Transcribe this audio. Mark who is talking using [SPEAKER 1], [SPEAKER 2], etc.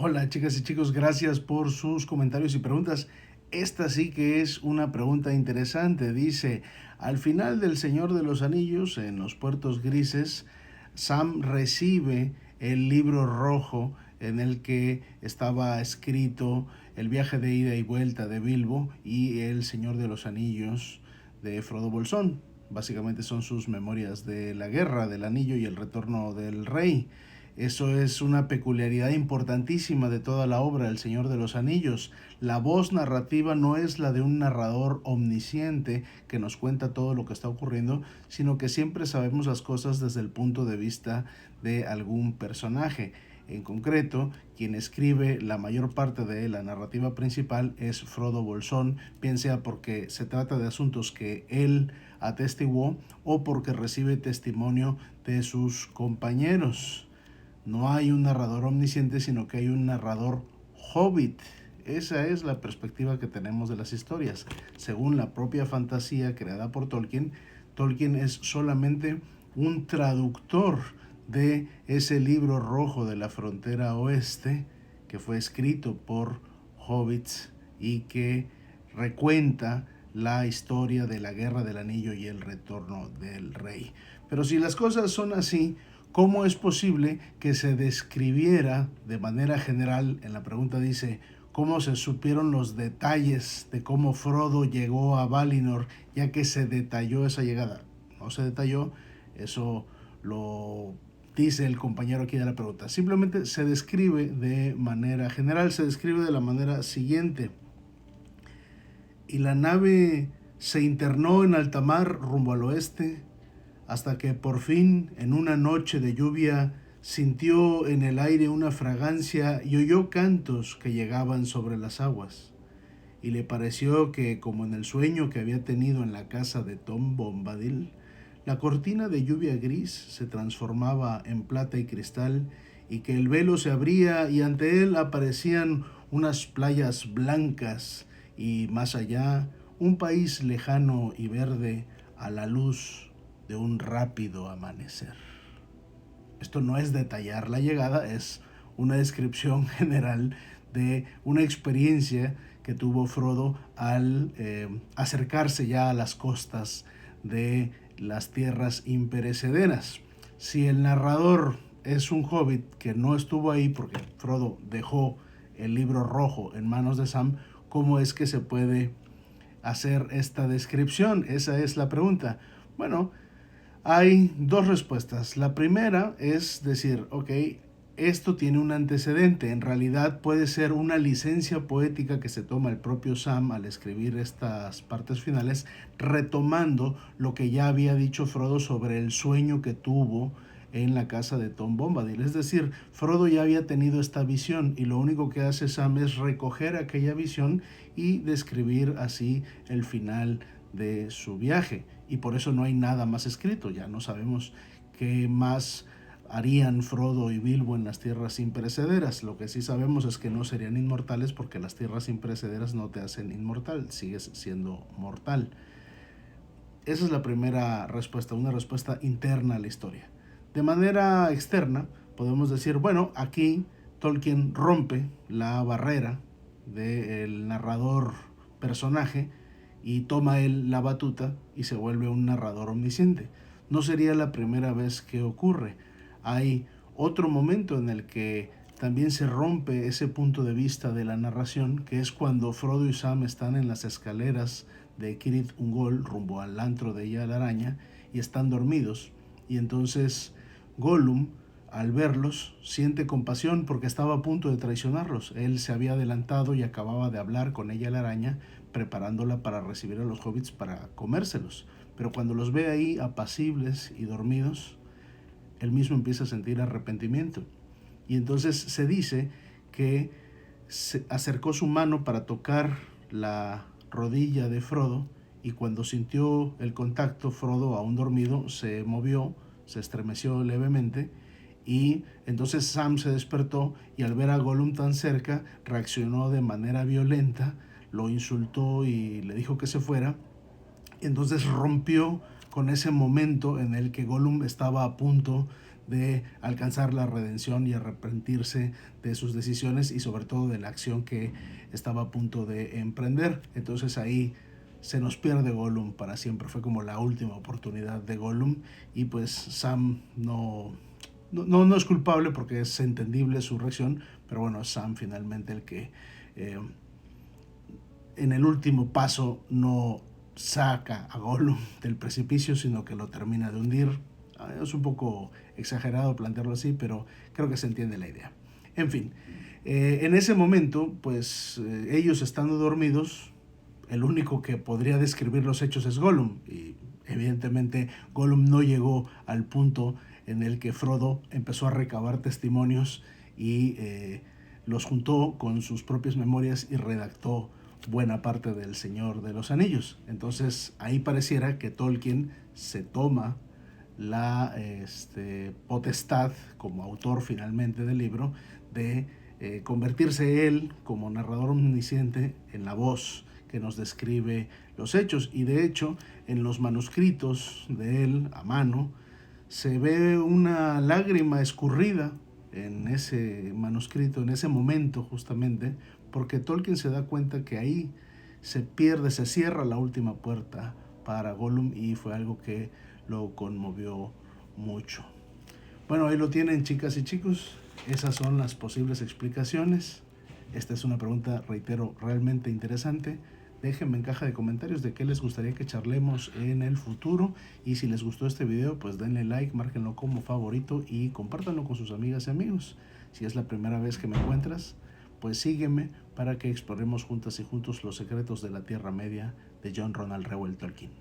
[SPEAKER 1] Hola chicas y chicos, gracias por sus comentarios y preguntas. Esta sí que es una pregunta interesante. Dice, al final del Señor de los Anillos, en los puertos grises, Sam recibe el libro rojo en el que estaba escrito el viaje de ida y vuelta de Bilbo y el Señor de los Anillos de Frodo Bolsón. Básicamente son sus memorias de la guerra, del anillo y el retorno del rey. Eso es una peculiaridad importantísima de toda la obra El Señor de los Anillos. La voz narrativa no es la de un narrador omnisciente que nos cuenta todo lo que está ocurriendo, sino que siempre sabemos las cosas desde el punto de vista de algún personaje. En concreto, quien escribe la mayor parte de la narrativa principal es Frodo Bolsón, bien sea porque se trata de asuntos que él atestiguó o porque recibe testimonio de sus compañeros. No hay un narrador omnisciente, sino que hay un narrador hobbit. Esa es la perspectiva que tenemos de las historias. Según la propia fantasía creada por Tolkien, Tolkien es solamente un traductor de ese libro rojo de la frontera oeste que fue escrito por hobbits y que recuenta la historia de la Guerra del Anillo y el retorno del rey. Pero si las cosas son así, ¿cómo es posible que se describiera de manera general? En la pregunta dice, ¿cómo se supieron los detalles de cómo Frodo llegó a Valinor, ya que se detalló esa llegada? No se detalló, eso lo dice el compañero aquí de la pregunta. Simplemente se describe de manera general, se describe de la manera siguiente. Y la nave se internó en alta mar rumbo al oeste, hasta que por fin, en una noche de lluvia, sintió en el aire una fragancia y oyó cantos que llegaban sobre las aguas. Y le pareció que, como en el sueño que había tenido en la casa de Tom Bombadil, la cortina de lluvia gris se transformaba en plata y cristal, y que el velo se abría y ante él aparecían unas playas blancas y más allá un país lejano y verde a la luz de un rápido amanecer. Esto no es detallar la llegada, es una descripción general de una experiencia que tuvo Frodo al acercarse ya a las costas de las tierras imperecederas. Si el narrador es un hobbit que no estuvo ahí porque Frodo dejó el libro rojo en manos de Sam, ¿cómo es que se puede hacer esta descripción? Esa es la pregunta. Bueno, hay dos respuestas. La primera es decir, ok, esto tiene un antecedente. En realidad puede ser una licencia poética que se toma el propio Sam al escribir estas partes finales, retomando lo que ya había dicho Frodo sobre el sueño que tuvo en la casa de Tom Bombadil. Es decir, Frodo ya había tenido esta visión y lo único que hace Sam es recoger aquella visión y describir así el final de su viaje. Y por eso no hay nada más escrito. Ya no sabemos qué más harían Frodo y Bilbo en las tierras imperecederas. Lo que sí sabemos es que no serían inmortales porque las tierras imperecederas no te hacen inmortal, sigues siendo mortal. Esa es la primera respuesta, una respuesta interna a la historia. De manera externa, podemos decir, bueno, aquí Tolkien rompe la barrera del narrador personaje y toma él la batuta y se vuelve un narrador omnisciente. No sería la primera vez que ocurre. Hay otro momento en el que también se rompe ese punto de vista de la narración, que es cuando Frodo y Sam están en las escaleras de Cirith Ungol rumbo al antro de ella la araña y están dormidos. Y entonces Gollum, al verlos, siente compasión porque estaba a punto de traicionarlos. Él se había adelantado y acababa de hablar con ella la araña, preparándola para recibir a los hobbits para comérselos. Pero cuando los ve ahí apacibles y dormidos, él mismo empieza a sentir arrepentimiento. Y entonces se dice que se acercó su mano para tocar la rodilla de Frodo y cuando sintió el contacto, Frodo, aún dormido, se movió, se estremeció levemente y entonces Sam se despertó y al ver a Gollum tan cerca reaccionó de manera violenta, lo insultó y le dijo que se fuera. Entonces rompió con ese momento en el que Gollum estaba a punto de alcanzar la redención y arrepentirse de sus decisiones y sobre todo de la acción que estaba a punto de emprender. Entonces ahí se nos pierde Gollum para siempre. Fue como la última oportunidad de Gollum y pues Sam no es culpable porque es entendible su reacción, pero bueno, Sam finalmente el que en el último paso no saca a Gollum del precipicio, sino que lo termina de hundir. Es un poco exagerado plantearlo así, pero creo que se entiende la idea. En fin, en ese momento, pues ellos estando dormidos, el único que podría describir los hechos es Gollum. Y evidentemente Gollum no llegó al punto en el que Frodo empezó a recabar testimonios y los juntó con sus propias memorias y redactó buena parte del Señor de los Anillos. Entonces ahí pareciera que Tolkien se toma la potestad como autor finalmente del libro de convertirse él como narrador omnisciente en la voz que nos describe los hechos. Y de hecho en los manuscritos de él a mano se ve una lágrima escurrida en ese manuscrito, en ese momento justamente, porque Tolkien se da cuenta que ahí se pierde, se cierra la última puerta para Gollum y fue algo que lo conmovió mucho. Bueno, ahí lo tienen, chicas y chicos. Esas son las posibles explicaciones. Esta es una pregunta, reitero, realmente interesante. Déjenme en caja de comentarios de qué les gustaría que charlemos en el futuro. Y si les gustó este video, pues denle like, márquenlo como favorito y compártanlo con sus amigas y amigos. Si es la primera vez que me encuentras, pues sígueme para que exploremos juntas y juntos los secretos de la Tierra Media de John Ronald Reuel Tolkien.